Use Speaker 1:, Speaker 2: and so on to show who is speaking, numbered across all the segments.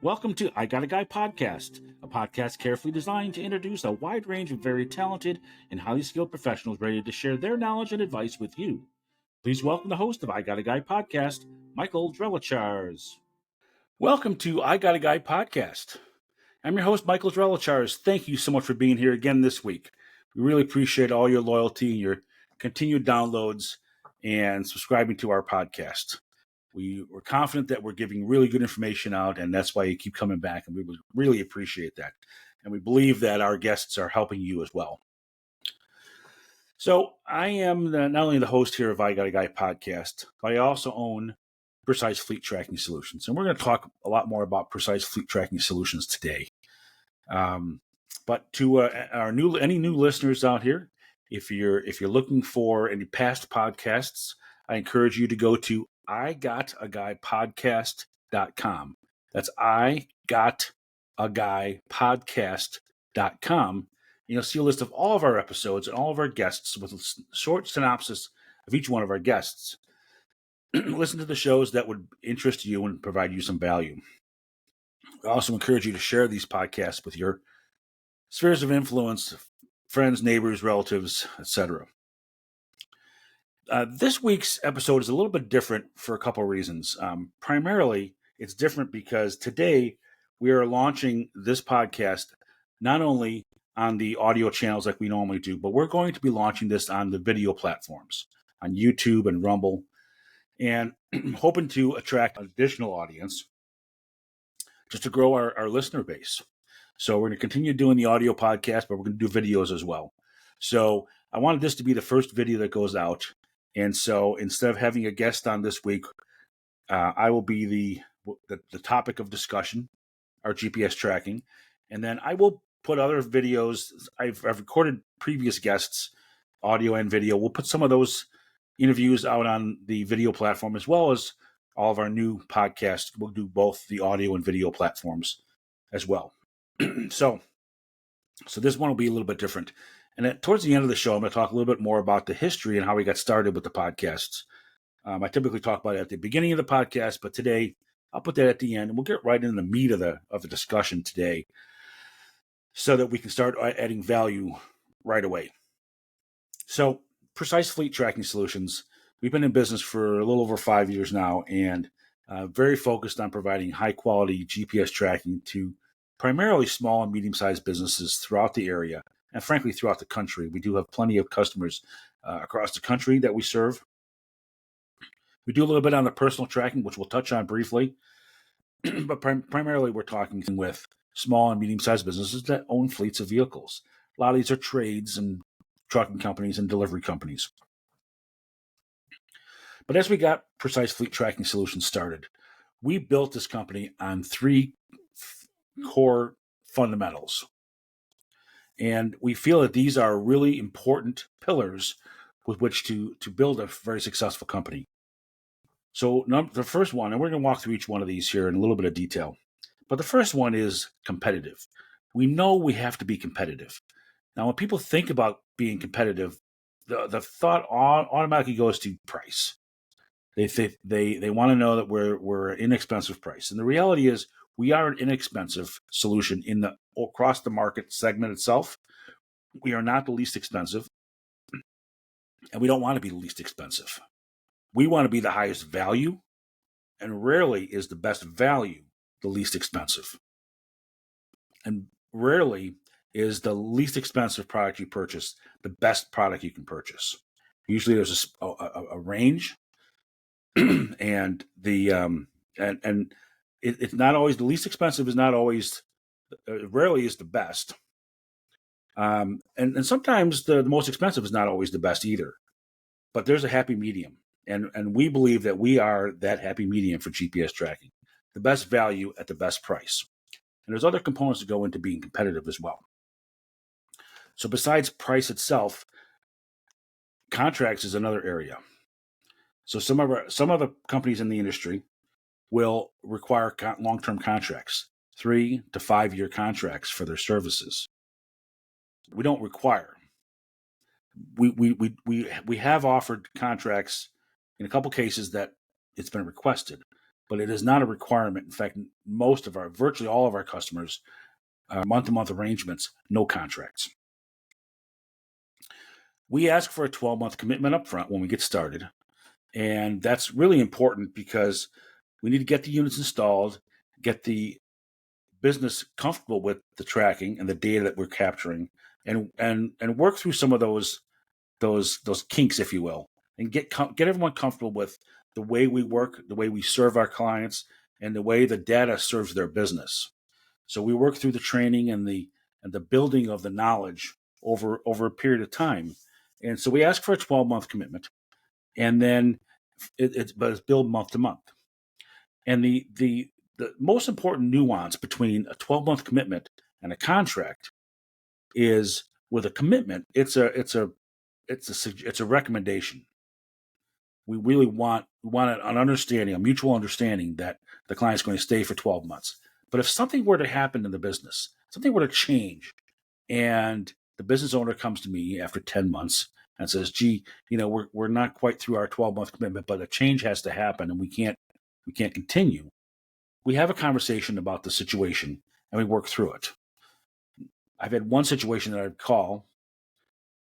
Speaker 1: Welcome to I Got a Guy podcast, a podcast carefully designed to introduce a wide range of very talented and highly skilled professionals ready to share their knowledge and advice with you. Please welcome the host of I Got a Guy podcast, Michael Drelicharz. Welcome to I Got a Guy podcast. I'm your host, Michael Drelicharz. Thank you so much for being here again this week. We really appreciate all your loyalty and your continued downloads and subscribing to our podcast. We're confident that we're giving really good information out, and that's why you keep coming back, and we would really appreciate that. And we believe that our guests are helping you as well. So I am not only the host here of I Got a Guy podcast, but I also own Precise Fleet Tracking Solutions. And we're going to talk a lot more about Precise Fleet Tracking Solutions today. But to any new listeners out here, if you're looking for any past podcasts, I encourage you to go to igotaguypodcast.com. That's igotaguypodcast.com. You'll see a list of all of our episodes and all of our guests with a short synopsis of each one of our guests. Listen to the shows that would interest you and provide you some value. I also encourage you to share these podcasts with your spheres of influence, friends, neighbors, relatives, etc. This week's episode is a little bit different for a couple of reasons. Primarily, it's different because today we are launching this podcast not only on the audio channels like we normally do, but we're going to be launching this on the video platforms, on YouTube and Rumble, and hoping to attract an additional audience just to grow our listener base. So we're going to continue doing the audio podcast, but we're going to do videos as well. So I wanted this to be the first video that goes out. And so instead of having a guest on this week, I will be the topic of discussion, our GPS tracking. And then I will put other videos. I've recorded previous guests, audio and video. We'll put some of those interviews out on the video platform as well as all of our new podcasts. We'll do both the audio and video platforms as well. So this one will be a little bit different. And towards the end of the show, I'm going to talk a little bit more about the history and how we got started with the podcasts. I typically talk about it at the beginning of the podcast, but today I'll put that at the end, and we'll get right into the meat of the discussion today so that we can start adding value right away. So Precise Fleet Tracking Solutions, we've been in business for a little over 5 years now, and very focused on providing high-quality GPS tracking to primarily small and medium-sized businesses throughout the area, and frankly, throughout the country. We do have plenty of customers across the country that we serve. We do a little bit on the personal tracking, which we'll touch on briefly, but primarily we're talking with small and medium-sized businesses that own fleets of vehicles. A lot of these are trades and trucking companies and delivery companies. But as we got Precise Fleet Tracking Solutions started, we built this company on three core fundamentals. And we feel that these are really important pillars with which to build a very successful company. So the first one, and we're going to walk through each one of these here in a little bit of detail, but the first one is competitive. We know we have to be competitive. Now, when people think about being competitive, the thought automatically goes to price. They want to know that we're an inexpensive price. And the reality is we are an inexpensive solution across the market segment itself. We are not the least expensive, and we don't want to be the least expensive. We want to be the highest value, and rarely is the best value the least expensive. And rarely is the least expensive product you purchase the best product you can purchase. Usually there's a range, and it's not always the least expensive is not always, rarely is the best. And sometimes the most expensive is not always the best either. But there's a happy medium. And we believe that we are that happy medium for GPS tracking. The best value at the best price. And there's other components that go into being competitive as well. So besides price itself, contracts is another area. So some of the companies in the industry will require long-term contracts, 3 to 5 year contracts for their services. We don't require. We have offered contracts in a couple cases that it's been requested, but it is not a requirement. In fact, virtually all of our customers are month-to-month arrangements, no contracts. We ask for a 12-month commitment up front when we get started. And that's really important because we need to get the units installed, get the business comfortable with the tracking and the data that we're capturing, and work through some of those kinks, if you will, and get everyone comfortable with the way we work, the way we serve our clients, and the way the data serves their business. So we work through the training and the building of the knowledge over a period of time. And so we ask for a 12-month commitment, and then it's billed month to month. And the most important nuance between a 12-month commitment and a contract is, with a commitment, it's a recommendation. We really want an understanding, a mutual understanding that the client's going to stay for 12 months. But if something were to happen in the business, something were to change, and the business owner comes to me after 10 months and says, gee, we're not quite through our 12-month commitment, but a change has to happen and we can't continue. We have a conversation about the situation and we work through it. I've had one situation that I recall,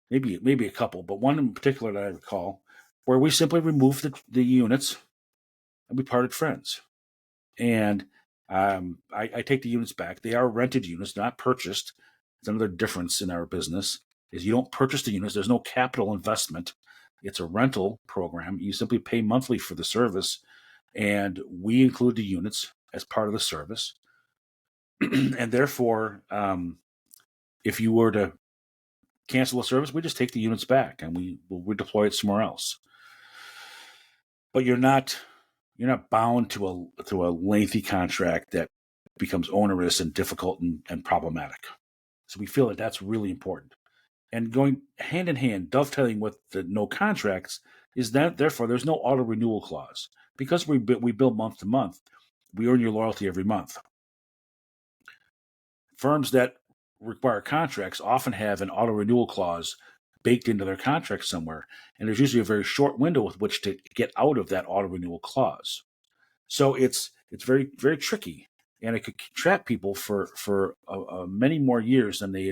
Speaker 1: maybe a couple, but one in particular that I recall, where we simply removed the units and we parted friends. And I take the units back. They are rented units, not purchased. It's another difference in our business is you don't purchase the units. There's no capital investment. It's a rental program. You simply pay monthly for the service, and we include the units as part of the service. And therefore, if you were to cancel a service, we just take the units back and we will redeploy it somewhere else. But you're not bound to a lengthy contract that becomes onerous and difficult and problematic. So we feel that that's really important. And going hand in hand, dovetailing with the no contracts, is that therefore there's no auto renewal clause. Because we bill month to month, we earn your loyalty every month. Firms that require contracts often have an auto renewal clause baked into their contract somewhere, and there's usually a very short window with which to get out of that auto renewal clause. So it's very, very tricky, and it could trap people for many more years than they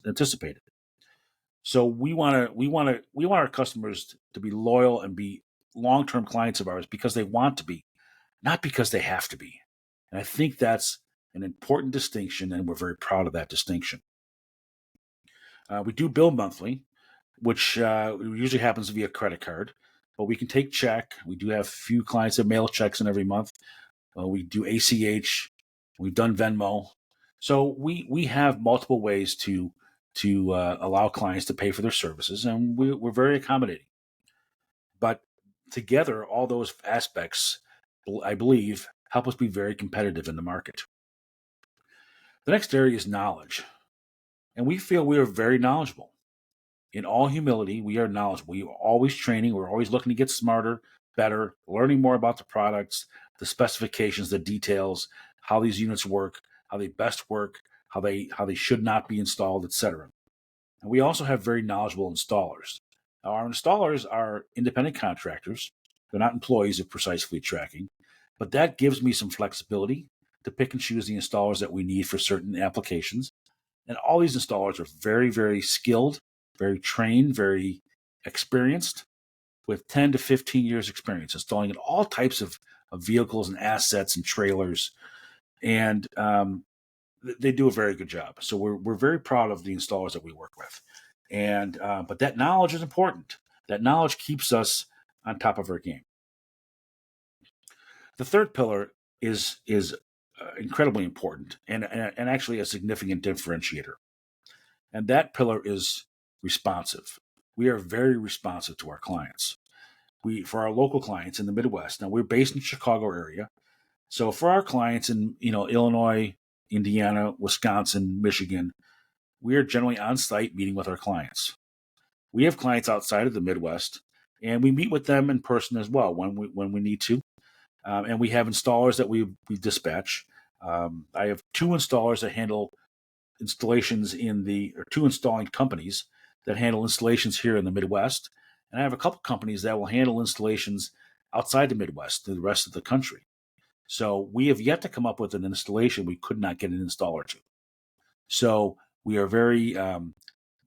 Speaker 1: anticipated. So we want our customers to be loyal and be long-term clients of ours because they want to be, not because they have to be. And I think that's an important distinction, and we're very proud of that distinction. We do bill monthly, which usually happens via credit card, but we can take check. We do have a few clients that mail checks in every month. We do ACH. We've done Venmo. So we have multiple ways to allow clients to pay for their services, and we're very accommodating. But together, all those aspects, I believe, help us be very competitive in the market. The next area is knowledge. And we feel we are very knowledgeable. In all humility, we are knowledgeable. We are always training. We're always looking to get smarter, better, learning more about the products, the specifications, the details, how these units work, how they best work, how they should not be installed, etc. And we also have very knowledgeable installers. Now, our installers are independent contractors. They're not employees of Precise Fleet Tracking, but that gives me some flexibility to pick and choose the installers that we need for certain applications. And all these installers are very, very skilled, very trained, very experienced, with 10 to 15 years experience installing in all types of vehicles and assets and trailers. And they do a very good job. So we're very proud of the installers that we work with. And but that knowledge is important. That knowledge keeps us on top of our game. The third pillar is incredibly important and actually a significant differentiator. And that pillar is responsive. We are very responsive to our clients. For our local clients in the Midwest, now we're based in the Chicago area. So for our clients in Illinois, Indiana, Wisconsin, Michigan, we are generally on site meeting with our clients. We have clients outside of the Midwest, and we meet with them in person as well when we need to. And we have installers that we dispatch. I have two installers that handle installations two installing companies that handle installations here in the Midwest. And I have a couple companies that will handle installations outside the Midwest to the rest of the country. So we have yet to come up with an installation we could not get an installer to. So we are very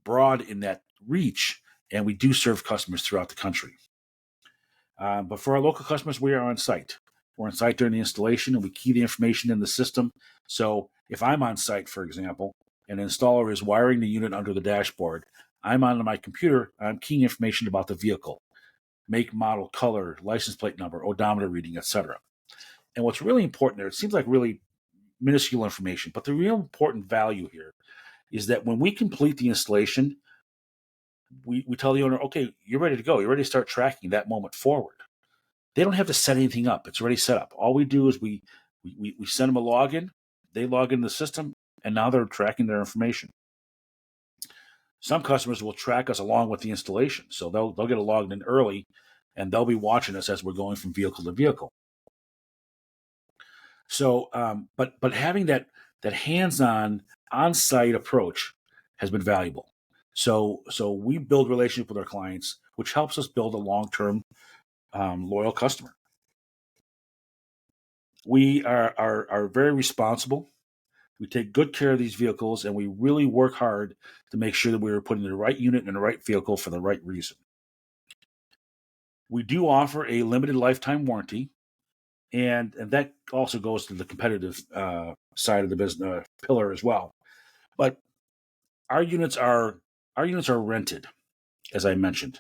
Speaker 1: broad in that reach, and we do serve customers throughout the country. But for our local customers, we are on site. We're on site during the installation, and we key the information in the system. So if I'm on site, for example, and an installer is wiring the unit under the dashboard, I'm on my computer, I'm keying information about the vehicle, make, model, color, license plate number, odometer reading, etc. And what's really important there, it seems like really minuscule information, but the real important value here is that when we complete the installation, we tell the owner, okay, you're ready to go. You're ready to start tracking that moment forward. They don't have to set anything up. It's already set up. All we do is we send them a login, they log into the system, and now they're tracking their information. Some customers will track us along with the installation. So they'll get logged in early, and they'll be watching us as we're going from vehicle to vehicle. So, but having that hands-on, on-site approach has been valuable. So we build relationship with our clients, which helps us build a long-term, loyal customer. We are very responsible. We take good care of these vehicles, and we really work hard to make sure that we're putting the right unit in the right vehicle for the right reason. We do offer a limited lifetime warranty, and that also goes to the competitive side of the business pillar as well. But our units are rented, as I mentioned.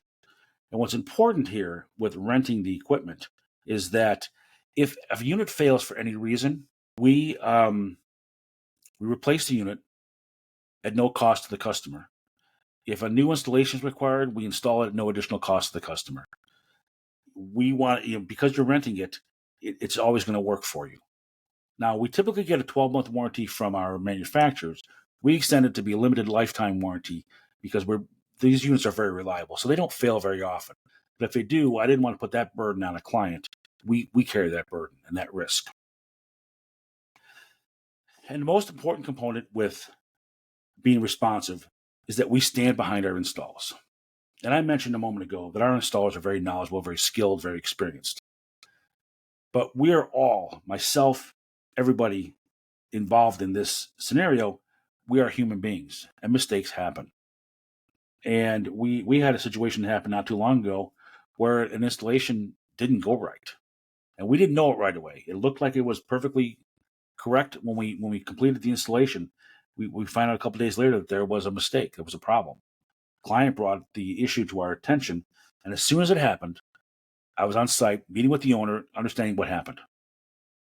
Speaker 1: And what's important here with renting the equipment is that if a unit fails for any reason, we replace the unit at no cost to the customer. If a new installation is required, we install it at no additional cost to the customer. We want, because you're renting it, it's always going to work for you. Now, we typically get a 12-month warranty from our manufacturers. We extend it to be a limited lifetime warranty because these units are very reliable, so they don't fail very often. But if they do, I didn't want to put that burden on a client. We carry that burden and that risk. And the most important component with being responsive is that we stand behind our installs. And I mentioned a moment ago that our installers are very knowledgeable, very skilled, very experienced. But we are all, myself, everybody involved in this scenario, we are human beings and mistakes happen. And we had a situation happen not too long ago where an installation didn't go right. And we didn't know it right away. It looked like it was perfectly correct when we completed the installation. We found out a couple of days later that there was a mistake. There was a problem. Client brought the issue to our attention. And as soon as it happened, I was on site meeting with the owner, understanding what happened.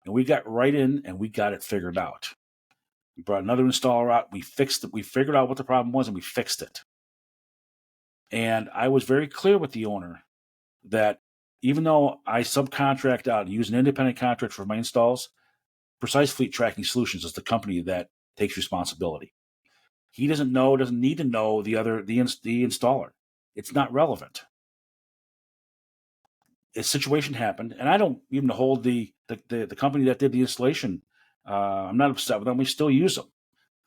Speaker 1: And we got right in and we got it figured out. We brought another installer out. We fixed it. We figured out what the problem was and we fixed it. And I was very clear with the owner that even though I subcontract out and use an independent contractor for my installs, Precise Fleet Tracking Solutions is the company that takes responsibility. He doesn't need to know the installer. It's not relevant. A situation happened, and I don't even hold the company that did the installation. I'm not upset with them. We still use them.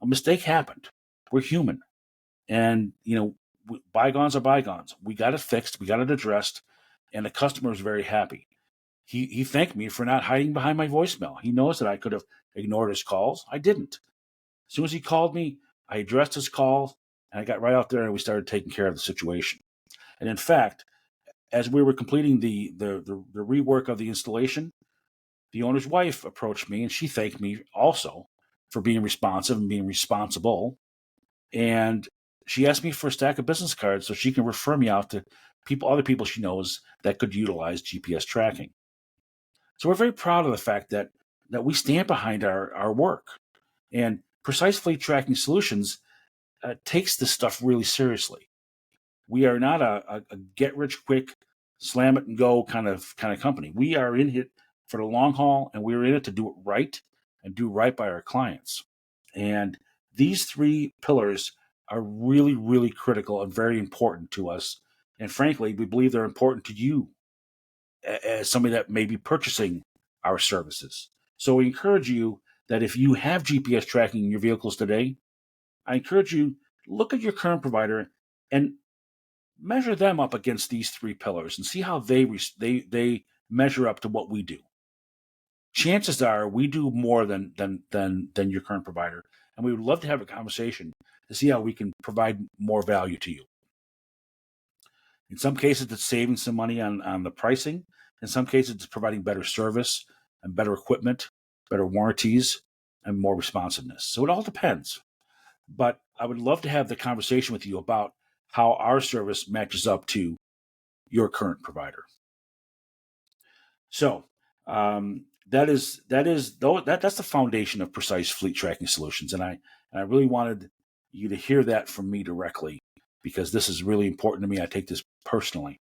Speaker 1: A mistake happened. We're human, and bygones are bygones. We got it fixed. We got it addressed, and the customer is very happy. He thanked me for not hiding behind my voicemail. He knows that I could have ignored his calls. I didn't. As soon as he called me, I addressed his call, and I got right out there and we started taking care of the situation. And in fact, as we were completing the rework of the installation, the owner's wife approached me and she thanked me also for being responsive and being responsible. And she asked me for a stack of business cards so she can refer me out to other people she knows that could utilize GPS tracking. So we're very proud of the fact that we stand behind our work. And Precise Fleet Tracking Solutions takes this stuff really seriously. We are not a get-rich-quick, slam-it-and-go kind of company. We are in it for the long haul, and we're in it to do it right and do right by our clients. And these three pillars are really, really critical and very important to us. And frankly, we believe they're important to you as somebody that may be purchasing our services. So we encourage you that if you have GPS tracking in your vehicles today, I encourage you look at your current provider and measure them up against these three pillars and see how they measure up to what we do. chances are we do more than your current provider, and we would love to have a conversation to see how we can provide more value to you. In some cases, it's saving some money on the pricing. In some cases, it's providing better service and better equipment, better warranties, and more responsiveness. So it all depends. But I would love to have the conversation with you about how our service matches up to your current provider. So that's the foundation of Precise Fleet Tracking Solutions, and I really wanted you to hear that from me directly, because this is really important to me. I take this personally.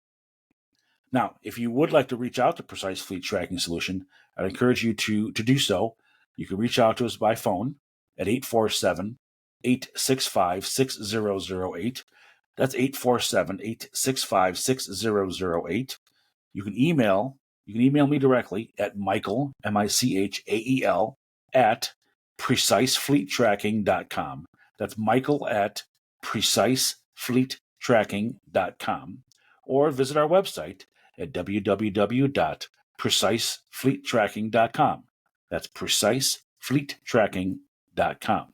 Speaker 1: Now, if you would like to reach out to Precise Fleet Tracking Solution, I'd encourage you to do so. You can reach out to us by phone at 847-865-6008. That's 847-865-6008. You can email me directly at Michael, Michael, at precisefleettracking.com. That's Michael at precisefleettracking.com. Or visit our website at www.precisefleettracking.com. That's precisefleettracking.com.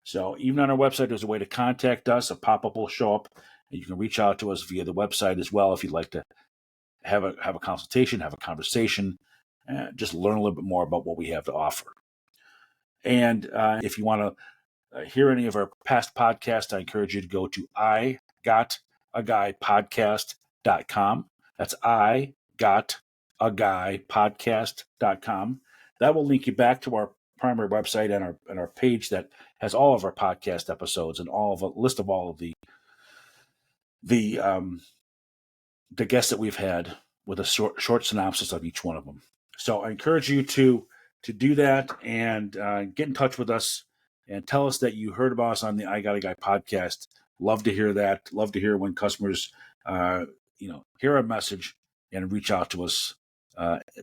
Speaker 1: So even on our website, there's a way to contact us. A pop-up will show up, and you can reach out to us via the website as well if you'd like to have a consultation, have a conversation, just learn a little bit more about what we have to offer. And if you want to hear any of our past podcasts, I encourage you to go to igotaguypodcast.com. That's igotaguypodcast.com. That will link you back to our primary website and our page that has all of our podcast episodes and all of a list of all of the guests that we've had with a short synopsis of each one of them. So I encourage you to do that and get in touch with us and tell us that you heard about us on the I Got a Guy podcast. Love to hear that. Love to hear when customers hear our message and reach out to us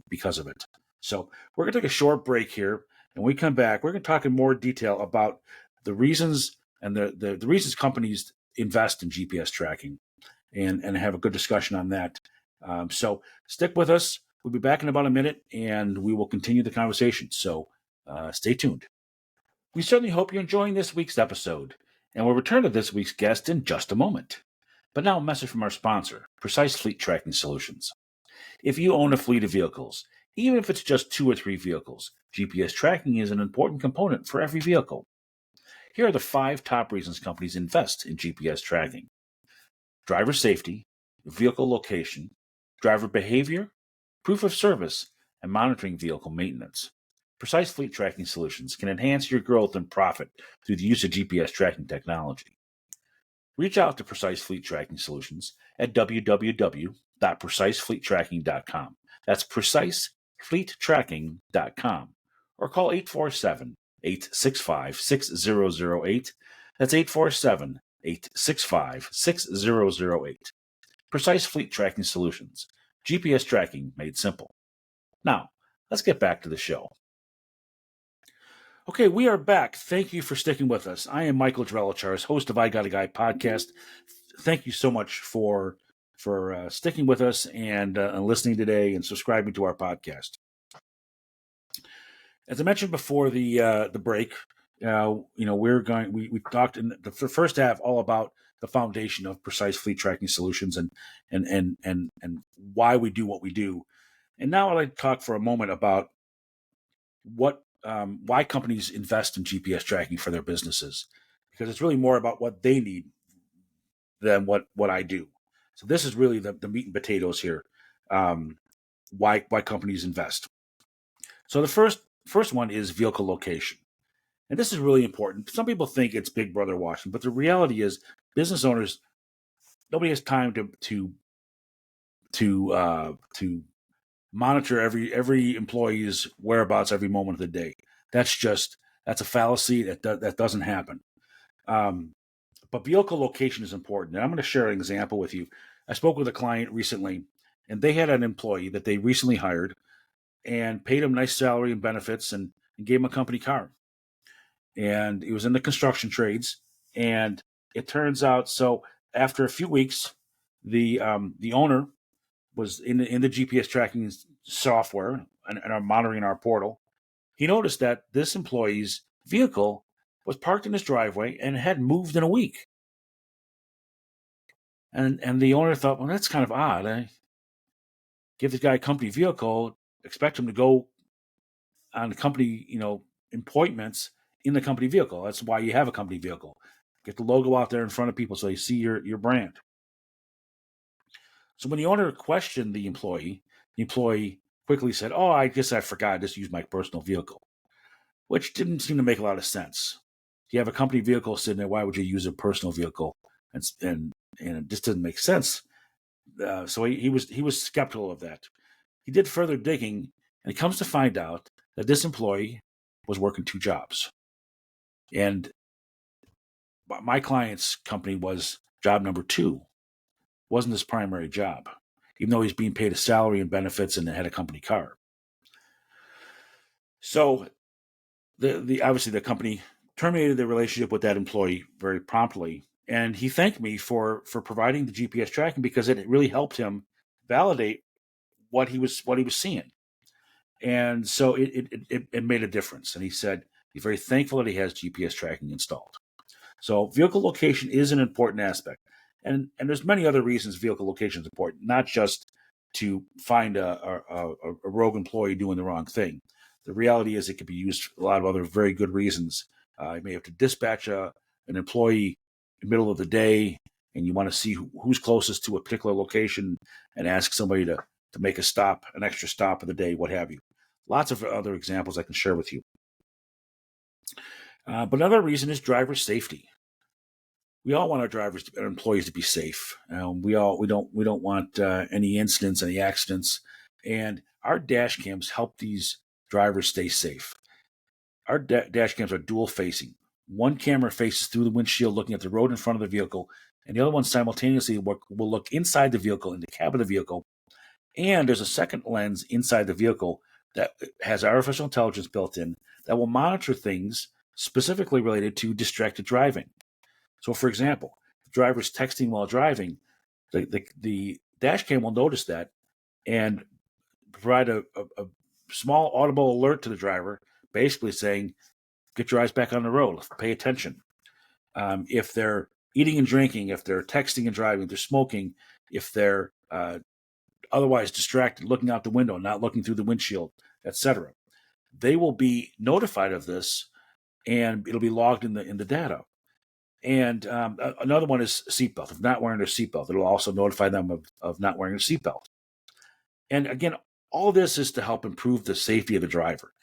Speaker 1: because of it. So we're going to take a short break here, and when we come back, we're going to talk in more detail about the reasons and the reasons companies invest in GPS tracking, and have a good discussion on that. So stick with us. We'll be back in about a minute, and we will continue the conversation. So stay tuned. We certainly hope you're enjoying this week's episode, and we'll return to this week's guest in just a moment. But now a message from our sponsor, Precise Fleet Tracking Solutions. If you own a fleet of vehicles, even if it's just 2 or 3 vehicles, GPS tracking is an important component for every vehicle. Here are the 5 top reasons companies invest in GPS tracking: driver safety, vehicle location, driver behavior, proof of service, and monitoring vehicle maintenance. Precise Fleet Tracking Solutions can enhance your growth and profit through the use of GPS tracking technology. Reach out to Precise Fleet Tracking Solutions at www.precisefleettracking.com. That's precisefleettracking.com. Or call 847-865-6008. That's 847-865-6008. Precise Fleet Tracking Solutions. GPS tracking made simple. Now, let's get back to the show. Okay, we are back. Thank you for sticking with us. I am Michael Drelicharz, host of I Got a Guy podcast. Thank you so much for sticking with us and listening today and subscribing to our podcast. As I mentioned before the break, we talked in the first half all about the foundation of Precise Fleet Tracking Solutions and why we do what we do. And now I'd like to talk for a moment about why companies invest in GPS tracking for their businesses, because it's really more about what they need than what I do. So this is really the meat and potatoes here. Why companies invest. So the first one is vehicle location. And this is really important. Some people think it's Big Brother watching, but the reality is business owners, nobody has time to monitor every employee's whereabouts every moment of the day. That's a fallacy. That doesn't happen. But vehicle location is important. And I'm going to share an example with you. I spoke with a client recently, and they had an employee that they recently hired and paid him nice salary and benefits and gave him a company car. And he was in the construction trades. And it turns out, so after a few weeks, the owner was in the GPS tracking software, and are monitoring our portal, he noticed that this employee's vehicle was parked in his driveway and hadn't moved in a week. And the owner thought, well, that's kind of odd. I give this guy a company vehicle, expect him to go on the company, appointments in the company vehicle. That's why you have a company vehicle. Get the logo out there in front of people so they see your brand. So when the owner questioned the employee quickly said, "Oh, I guess I forgot. I just used my personal vehicle," which didn't seem to make a lot of sense. If you have a company vehicle sitting there, why would you use a personal vehicle? And it just didn't make sense. So he was skeptical of that. He did further digging, and he comes to find out that this employee was working 2 jobs. And my client's company was job number 2, wasn't his primary job, even though he's being paid a salary and benefits and had a company car. So the obviously the company terminated the relationship with that employee very promptly, and he thanked me for providing the GPS tracking because it really helped him validate what he was seeing. And so it made a difference. And he said he's very thankful that he has GPS tracking installed. So vehicle location is an important aspect. And there's many other reasons vehicle location is important, not just to find a rogue employee doing the wrong thing. The reality is it could be used for a lot of other very good reasons. You may have to dispatch an employee in the middle of the day, and you want to see who's closest to a particular location and ask somebody to make a stop, an extra stop of the day, what have you. Lots of other examples I can share with you. But another reason is driver safety. We all want our employees to be safe. We don't want any incidents, any accidents, and our dash cams help these drivers stay safe. Our dash cams are dual facing. One camera faces through the windshield, looking at the road in front of the vehicle, and the other one simultaneously will look inside the vehicle, in the cab of the vehicle. And there's a second lens inside the vehicle that has artificial intelligence built in that will monitor things specifically related to distracted driving. So, for example, if the driver's texting while driving, the dash cam will notice that and provide a small audible alert to the driver, basically saying, get your eyes back on the road, pay attention. If they're eating and drinking, if they're texting and driving, if they're smoking, if they're otherwise distracted, looking out the window, not looking through the windshield, etc., they will be notified of this, and it'll be logged in the data. And another one is seatbelt. If not wearing their seatbelt, it'll also notify them of not wearing a seatbelt. And again, all this is to help improve the safety of the driver.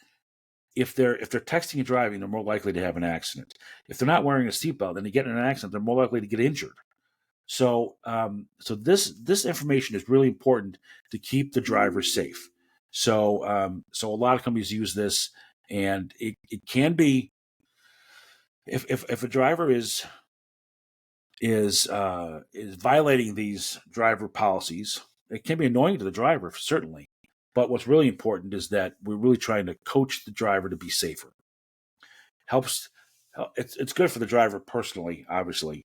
Speaker 1: If they're texting and driving, they're more likely to have an accident. If they're not wearing a seatbelt and they get in an accident, they're more likely to get injured. So this information is really important to keep the driver safe. So a lot of companies use this, and it can be if a driver is violating these driver policies, it can be annoying to the driver, certainly. But what's really important is that we're really trying to coach the driver to be safer. It's good for the driver personally, obviously,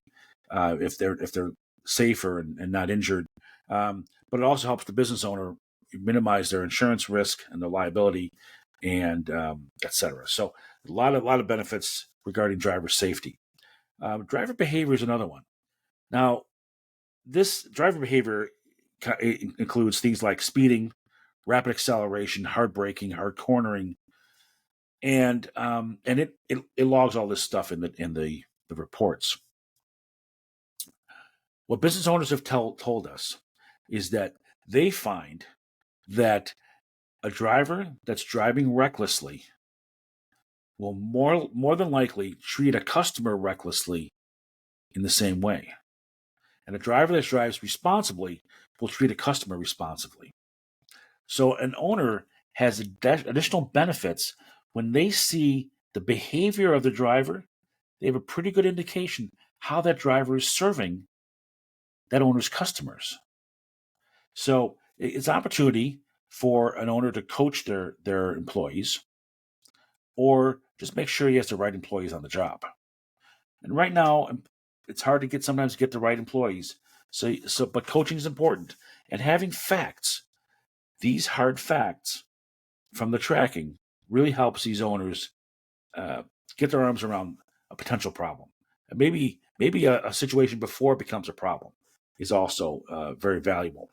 Speaker 1: if they're safer and not injured. But it also helps the business owner minimize their insurance risk and their liability, and etc. So a lot of benefits regarding driver safety. Driver behavior is another one. Now, this driver behavior includes things like speeding, rapid acceleration, hard braking, hard cornering, and it logs all this stuff in the reports. What business owners have told us is that they find that a driver that's driving recklessly will more than likely treat a customer recklessly in the same way. And a driver that drives responsibly will treat a customer responsibly. So an owner has additional benefits when they see the behavior of the driver. They have a pretty good indication how that driver is serving that owner's customers. So it's an opportunity for an owner to coach their employees, or just make sure he has the right employees on the job. And right now, it's hard to sometimes get the right employees. But coaching is important, and having facts, these hard facts from the tracking really helps these owners get their arms around a potential problem. And maybe a situation before it becomes a problem is also very valuable.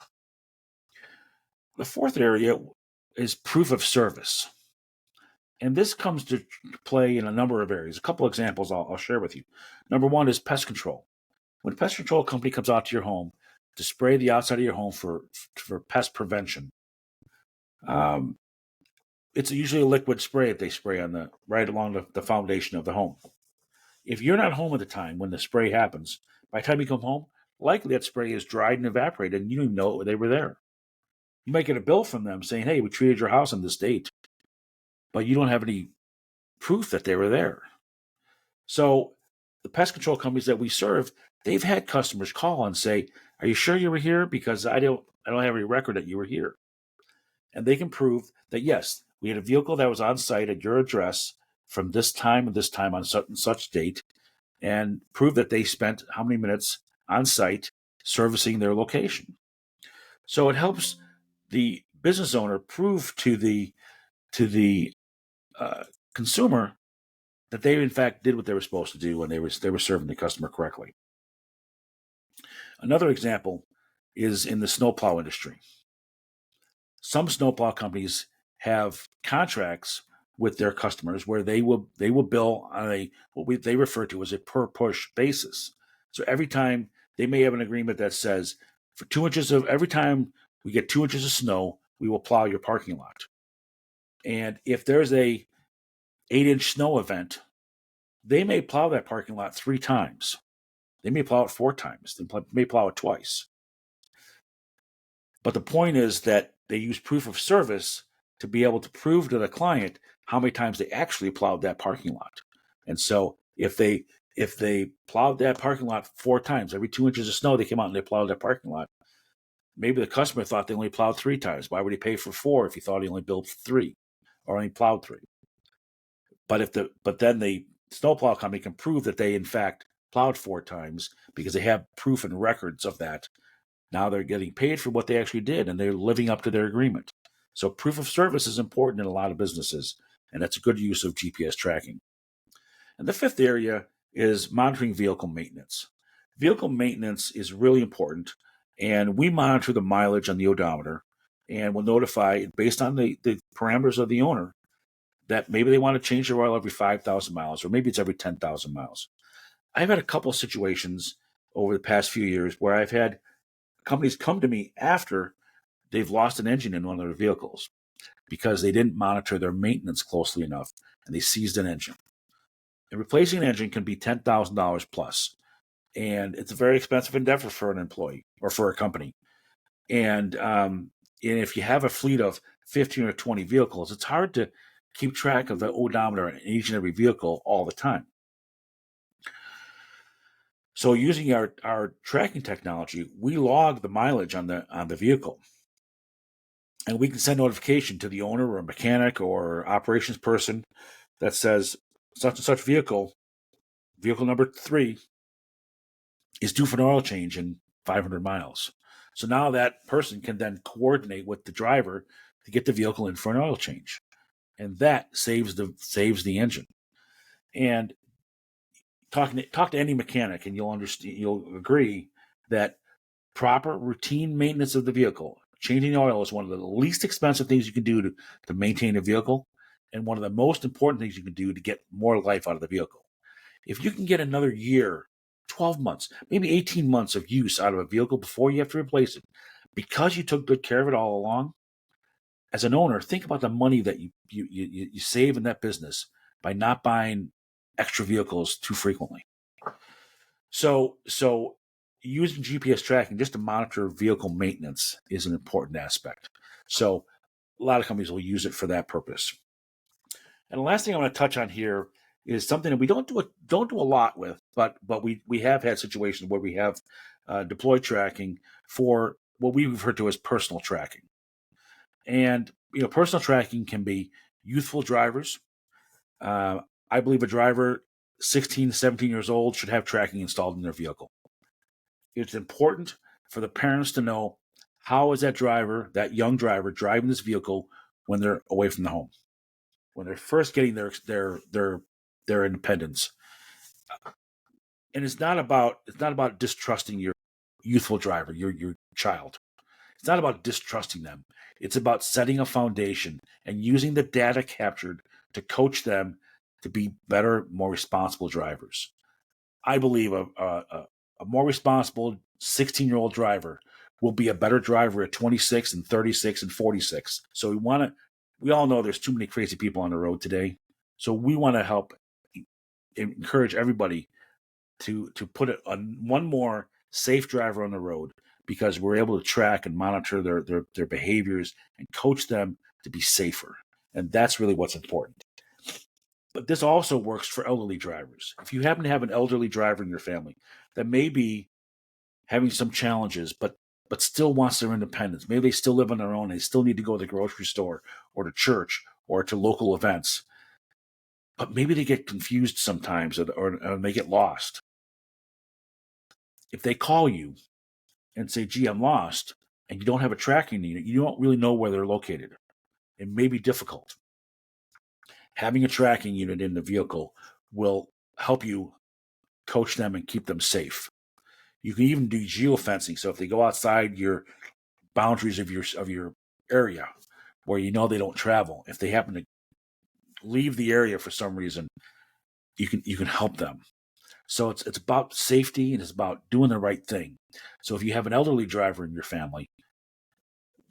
Speaker 1: The fourth area is proof of service. And this comes to play in a number of areas. A couple examples I'll share with you. Number one is pest control. When a pest control company comes out to your home to spray the outside of your home for pest prevention, it's usually a liquid spray that they spray on right along the foundation of the home. If you're not home at the time when the spray happens, by the time you come home, likely that spray is dried and evaporated, and you don't even know they were there. You might get a bill from them saying, "Hey, we treated your house on this date," but you don't have any proof that they were there. So the pest control companies that we serve, they've had customers call and say, "Are you sure you were here? Because I don't have any record that you were here." And they can prove that, yes, we had a vehicle that was on site at your address from this time and this time on such and such date, and prove that they spent how many minutes on site servicing their location. So it helps the business owner prove to the consumer that they in fact did what they were supposed to do when they were serving the customer correctly. Another example is in the snowplow industry. Some snowplow companies have contracts with their customers where they will bill on they refer to as a per push basis. So every time they may have an agreement that says for every time we get 2 inches of snow, we will plow your parking lot. And if there's a 8-inch snow event, they may plow that parking lot 3 times. They may plow it 4 times. They may plow it twice. But the point is that they use proof of service to be able to prove to the client how many times they actually plowed that parking lot. And so if they plowed that parking lot 4 times, every 2 inches of snow, they came out and they plowed that parking lot. Maybe the customer thought they only plowed 3 times. Why would he pay for 4 if he thought he only billed 3 or only plowed 3? But then the snowplow company can prove that they in fact plowed 4 times because they have proof and records of that. Now they're getting paid for what they actually did, and they're living up to their agreement. So proof of service is important in a lot of businesses, and that's a good use of GPS tracking. And the fifth area is monitoring vehicle maintenance. Vehicle maintenance is really important, and we monitor the mileage on the odometer, and we'll notify, based on the parameters of the owner, that maybe they want to change their oil every 5,000 miles, or maybe it's every 10,000 miles. I've had a couple of situations over the past few years where I've had companies come to me after they've lost an engine in one of their vehicles because they didn't monitor their maintenance closely enough, and they seized an engine. And replacing an engine can be $10,000 plus, and it's a very expensive endeavor for an employee or for a company. And if you have a fleet of 15 or 20 vehicles, it's hard to keep track of the odometer in each and every vehicle all the time. So using our tracking technology, we log the mileage on the vehicle. And we can send notification to the owner or a mechanic or operations person that says such and such vehicle number 3, is due for an oil change in 500 miles. So now that person can then coordinate with the driver to get the vehicle in for an oil change. And that saves the engine. And talk to any mechanic, and you'll agree that proper routine maintenance of the vehicle, changing oil, is one of the least expensive things you can do to maintain a vehicle, and one of the most important things you can do to get more life out of the vehicle. If you can get another year, 12 months, maybe 18 months of use out of a vehicle before you have to replace it, because you took good care of it all along, as an owner, think about the money that you save in that business by not buying extra vehicles too frequently. So using GPS tracking just to monitor vehicle maintenance is an important aspect. So a lot of companies will use it for that purpose. And the last thing I want to touch on here is something that we don't do a lot with, but we have had situations where we have deployed tracking for what we refer to as personal tracking. And personal tracking can be youthful drivers. I believe a driver 16 to 17 years old should have tracking installed in their vehicle. It's important for the parents to know, how is that young driver driving this vehicle when they're away from the home, when they're first getting their independence. And it's not about distrusting your youthful driver, your child. It's not about distrusting them. It's about setting a foundation and using the data captured to coach them to be better, more responsible drivers. I believe a more responsible 16-year-old driver will be a better driver at 26 and 36 and 46. So we all know there's too many crazy people on the road today. So we want to help encourage everybody to put one more safe driver on the road, because we're able to track and monitor their behaviors and coach them to be safer. And that's really what's important. But this also works for elderly drivers. If you happen to have an elderly driver in your family that may be having some challenges, but still wants their independence, maybe they still live on their own, they still need to go to the grocery store or to church or to local events, but maybe they get confused sometimes or they get lost. If they call you and say, gee, I'm lost, and you don't have a tracking unit, you don't really know where they're located. It may be difficult. Having a tracking unit in the vehicle will help you coach them and keep them safe. You can even do geofencing. So if they go outside your boundaries of your area where you know they don't travel, if they happen to leave the area for some reason, you can help them. So it's about safety and it's about doing the right thing. So if you have an elderly driver in your family,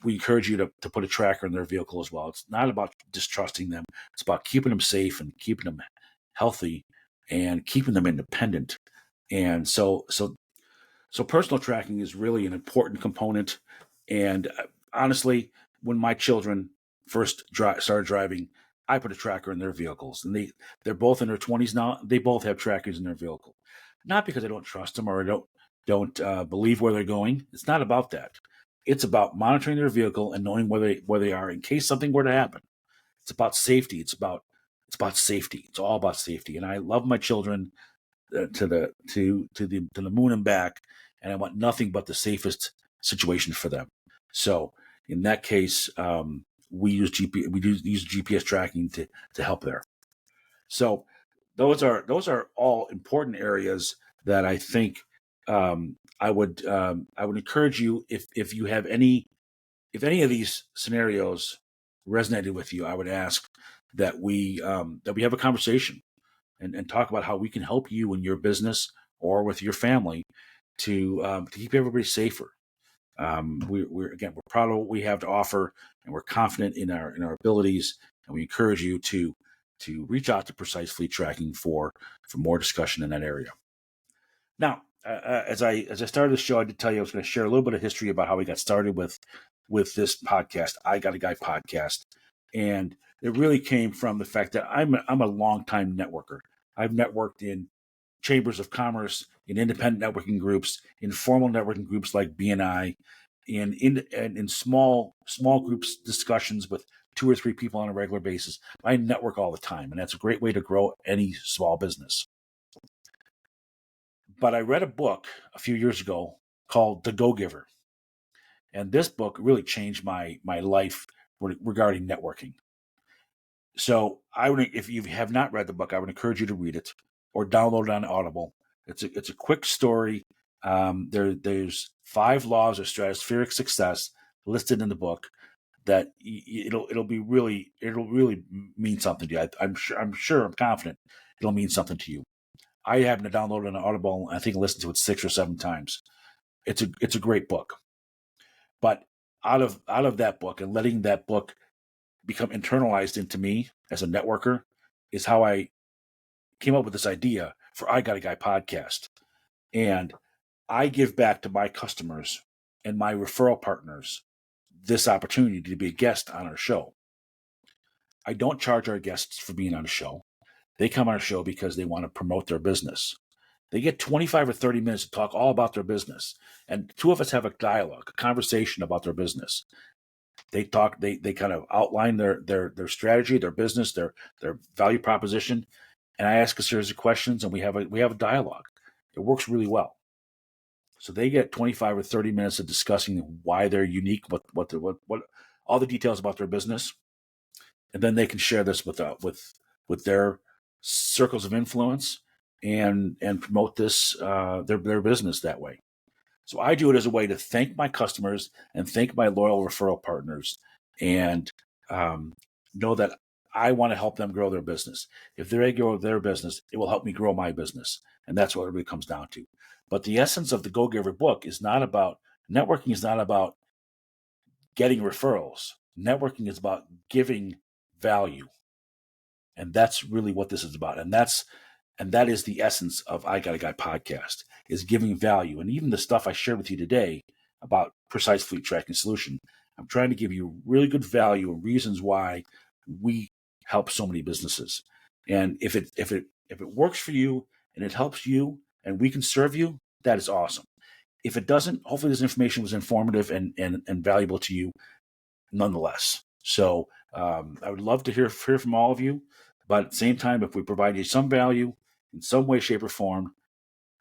Speaker 1: we encourage you to put a tracker in their vehicle as well. It's not about distrusting them. It's about keeping them safe and keeping them healthy and keeping them independent. And so personal tracking is really an important component. And honestly, when my children first started driving, I put a tracker in their vehicles, and they're both in their 20s now. They both have trackers in their vehicle, not because I don't trust them or I don't believe where they're going. It's not about that. It's about monitoring their vehicle and knowing where they are in case something were to happen. It's about safety. It's about safety. It's all about safety. And I love my children to the moon and back, and I want nothing but the safest situation for them. So in that case, we use GPS tracking to help there. So those are all important areas that I think I would encourage you, if you have if any of these scenarios resonated with you, I would ask that we have a conversation and talk about how we can help you in your business or with your family to keep everybody safer. We're proud of what we have to offer, and we're confident in our abilities, and we encourage you to reach out to Precise Fleet Tracking for more discussion in that area. Now, as I started the show, I did tell you I was going to share a little bit of history about how we got started with this podcast, I Got a Guy podcast, and it really came from the fact that I'm a longtime networker. I've networked in chambers of commerce, in independent networking groups, in formal networking groups like BNI, in small groups discussions with 2 or 3 people on a regular basis. I network all the time, and that's a great way to grow any small business. But I read a book a few years ago called The Go-Giver, and this book really changed my life regarding networking. So if you have not read the book, I would encourage you to read it or download it on Audible. It's a quick story. There's 5 laws of stratospheric success listed in the book that it'll really mean something to you. I'm confident it'll mean something to you. I happen to download it on Audible. I think I listened to it 6 or 7 times. It's a great book. But out of that book and letting that book become internalized into me as a networker is how I came up with this idea for I Got a Guy podcast. And I give back to my customers and my referral partners this opportunity to be a guest on our show. I don't charge our guests for being on the show. They come on our show because they want to promote their business. They get 25 or 30 minutes to talk all about their business. And 2 of us have a dialogue, a conversation about their business. They talk, they kind of outline their strategy, their business, their value proposition. And I ask a series of questions, and we have a dialogue. It works really well. So they get 25 or 30 minutes of discussing why they're unique, what all the details about their business. and then they can share this with their circles of influence and promote this their business that way. So I do it as a way to thank my customers and thank my loyal referral partners, and know that I want to help them grow their business. If they grow their business, it will help me grow my business, and that's what it really comes down to. But the essence of the Go Giver book is not about networking. Is not about getting referrals. Networking is about giving value, and that's really what this is about. And that is the essence of I Got a Guy podcast, is giving value. And even the stuff I shared with you today about Precise Fleet Tracking Solution, I'm trying to give you really good value and reasons why we help so many businesses. And if it works for you and it helps you and we can serve you, that is awesome. If it doesn't, hopefully this information was informative and valuable to you nonetheless. So I would love to hear from all of you. But at the same time, if we provide you some value in some way, shape, or form,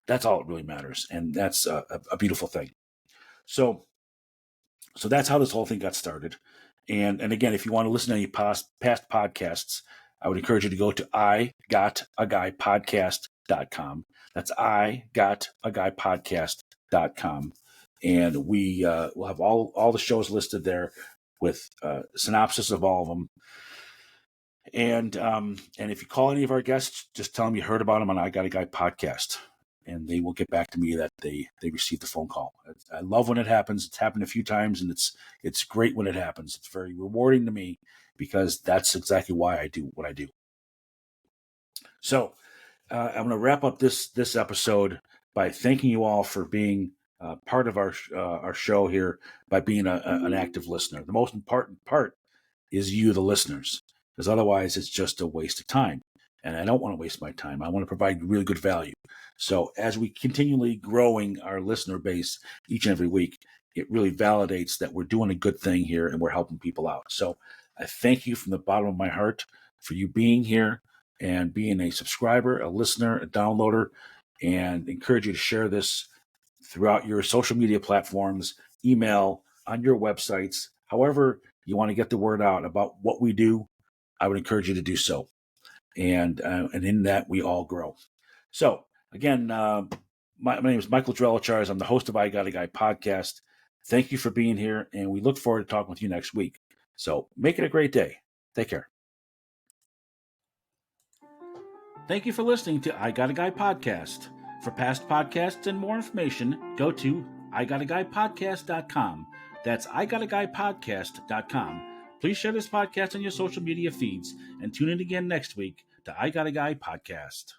Speaker 1: that's all that really matters. And that's a beautiful thing. So that's how this whole thing got started. And again, if you want to listen to any past podcasts, I would encourage you to go to igotaguypodcast.com. That's igotaguypodcast.com. And we will have all the shows listed there with synopsis of all of them. And if you call any of our guests, just tell them you heard about them on I Got a Guy podcast, and they will get back to me that they received the phone call. I love when it happens. It's happened a few times, and it's great when it happens. It's very rewarding to me because that's exactly why I do what I do. So I'm going to wrap up this episode by thanking you all for being part of our show here, by being an active listener. The most important part is you, the listeners, because otherwise it's just a waste of time. And I don't want to waste my time. I want to provide really good value. So as we continually growing our listener base each and every week, it really validates that we're doing a good thing here and we're helping people out. So I thank you from the bottom of my heart for you being here and being a subscriber, a listener, a downloader, and encourage you to share this throughout your social media platforms, email, on your websites, however you want to get the word out about what we do. I would encourage you to do so. And in that, we all grow. So again, my name is Michael Drelicharz. I'm the host of I Got a Guy podcast. Thank you for being here, and we look forward to talking with you next week. So make it a great day. Take care. Thank you for listening to I Got a Guy podcast. For past podcasts and more information, go to igotaguypodcast.com. That's igotaguypodcast.com. Please share this podcast on your social media feeds and tune in again next week to I Got a Guy podcast.